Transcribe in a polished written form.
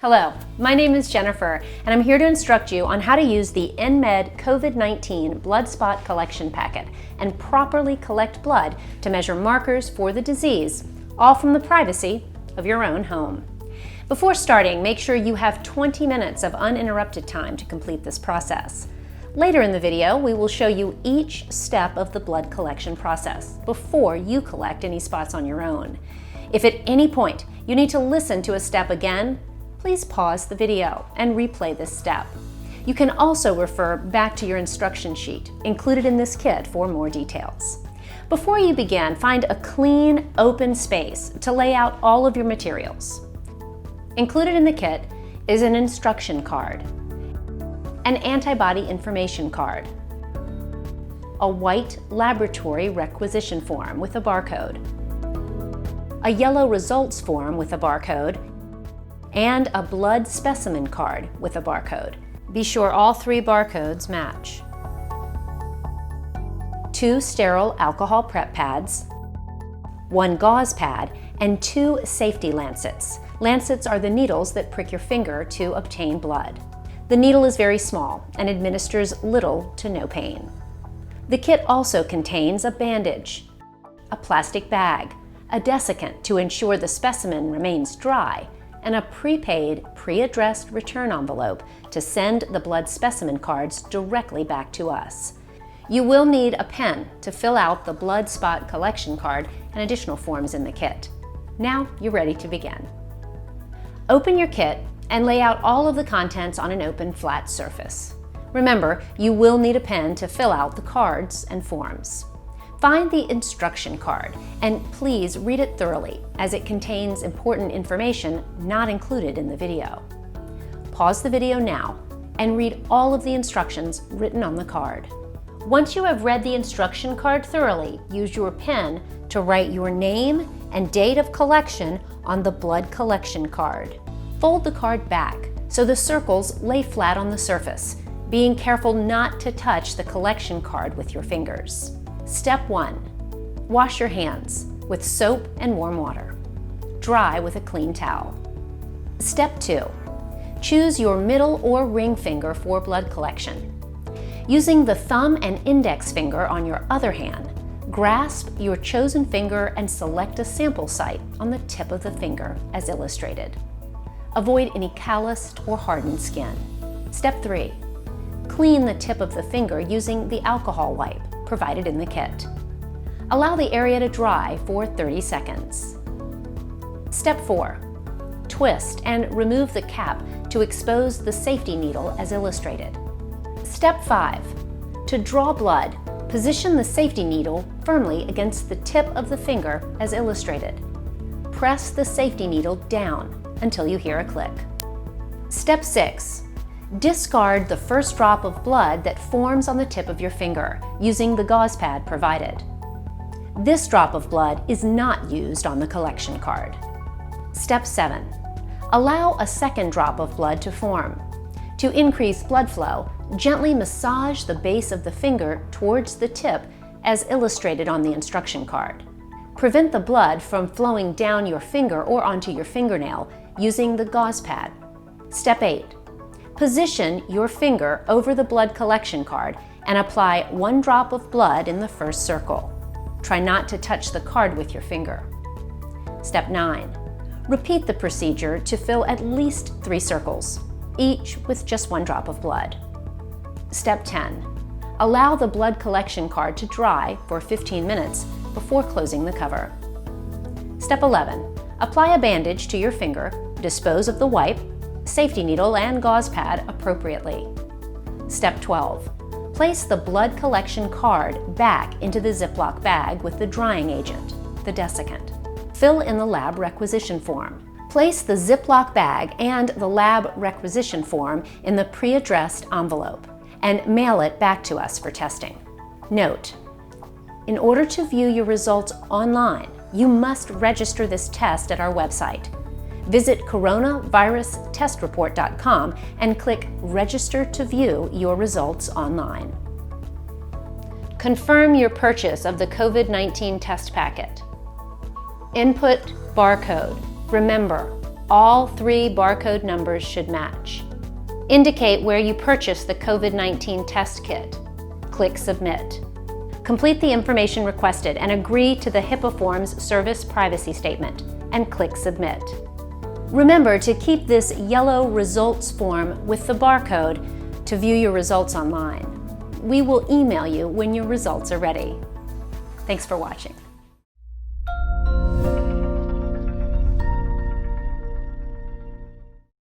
Hello, my name is Jennifer, and I'm here to instruct you on how to use the EnMed Covid-19 blood spot collection packet and properly collect blood to measure markers for the disease, all from the privacy of your own home. Before starting, make sure you have 20 minutes of uninterrupted time to complete this process. Later in the video, we will show you each step of the blood collection process before you collect any spots on your own. If at any point you need to listen to a step again, please pause the video and replay this step. You can also refer back to your instruction sheet included in this kit for more details. Before you begin, find a clean, open space to lay out all of your materials. Included in the kit is an instruction card, an antibody information card, a white laboratory requisition form with a barcode, a yellow results form with a barcode, and a blood specimen card with a barcode. Be sure all 3 barcodes match. 2 sterile alcohol prep pads, 1 gauze pad, and 2 safety lancets. Lancets are the needles that prick your finger to obtain blood. The needle is very small and administers little to no pain. The kit also contains a bandage, a plastic bag, a desiccant to ensure the specimen remains dry, and a prepaid, pre-addressed return envelope to send the blood specimen cards directly back to us. You will need a pen to fill out the blood spot collection card and additional forms in the kit. Now you're ready to begin. Open your kit and lay out all of the contents on an open, flat surface. Remember, you will need a pen to fill out the cards and forms. Find the instruction card and please read it thoroughly as it contains important information not included in the video. Pause the video now and read all of the instructions written on the card. Once you have read the instruction card thoroughly, use your pen to write your name and date of collection on the blood collection card. Fold the card back so the circles lay flat on the surface, being careful not to touch the collection card with your fingers. Step 1. Wash your hands with soap and warm water. Dry with a clean towel. Step 2. Choose your middle or ring finger for blood collection. Using the thumb and index finger on your other hand, grasp your chosen finger and select a sample site on the tip of the finger as illustrated. Avoid any calloused or hardened skin. Step 3. Clean the tip of the finger using the alcohol wipe provided in the kit. Allow the area to dry for 30 seconds. Step 4. Twist and remove the cap to expose the safety needle as illustrated. Step 5. To draw blood, position the safety needle firmly against the tip of the finger as illustrated. Press the safety needle down until you hear a click. Step 6. Discard the first drop of blood that forms on the tip of your finger using the gauze pad provided. This drop of blood is not used on the collection card. Step 7. Allow a second drop of blood to form. To increase blood flow, gently massage the base of the finger towards the tip as illustrated on the instruction card. Prevent the blood from flowing down your finger or onto your fingernail using the gauze pad. Step 8. Position your finger over the blood collection card and apply 1 drop of blood in the first circle. Try not to touch the card with your finger. Step 9. Repeat the procedure to fill at least 3 circles, each with just 1 drop of blood. Step 10. Allow the blood collection card to dry for 15 minutes before closing the cover. Step 11. Apply a bandage to your finger, dispose of the wipe, safety needle, and gauze pad appropriately. Step 12. Place the blood collection card back into the Ziploc bag with the drying agent, the desiccant. Fill in the lab requisition form. Place the Ziploc bag and the lab requisition form in the pre-addressed envelope and mail it back to us for testing. Note: in order to view your results online, you must register this test at our website. Visit coronavirustestreport.com and click Register to view your results online. Confirm your purchase of the COVID-19 test packet. Input barcode. Remember, All 3 barcode numbers should match. Indicate where you purchased the COVID-19 test kit. Click Submit. Complete the information requested and agree to the HIPAA Form's Service Privacy Statement, and click Submit. Remember to keep this yellow results form with the barcode to view your results online. We will email you when your results are ready. Thanks for watching.